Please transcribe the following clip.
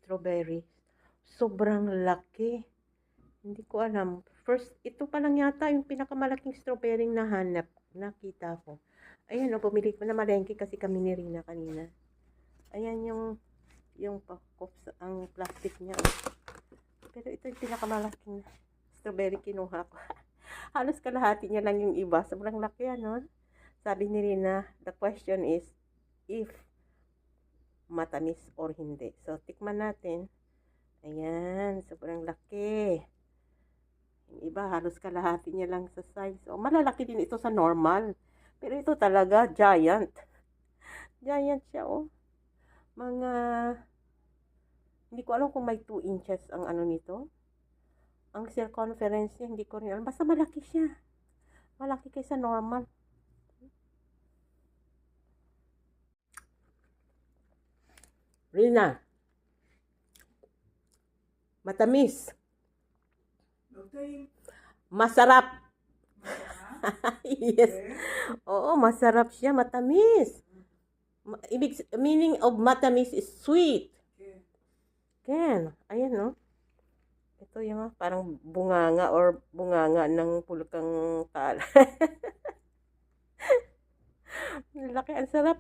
strawberry. Sobrang laki. Hindi ko alam. First, ito pa lang yata yung pinakamalaking strawberry na nakita ko. Ayan, o, pumili ko na malengke kasi kami ni Rina kanina. Ayan yung ang plastic niya. Oh. Pero ito yung pinakamalaking strawberry kinuha ko. Halos kalahati niya lang yung iba. Sobrang laki, ano? Sabi ni Rina, the question is, if matamis or hindi. So, tikman natin. Ayan, sobrang laki. Yung iba, halos kalahati niya lang sa size. O, malalaki din ito sa normal. Pero ito talaga, giant. Giant siya, oh. Mga, hindi ko alam kung may 2 inches ang ano nito. Ang circumference niya, hindi ko rin alam. Basta malaki siya. Malaki kaysa normal. Rina. Matamis. Masarap. Yes. Oo, masarap siya. Matamis. Meaning of matamis is sweet. Ken, ayan, no? Ito yung parang bunganga or bunganga ng pulkang tala. Laki, ang sarap.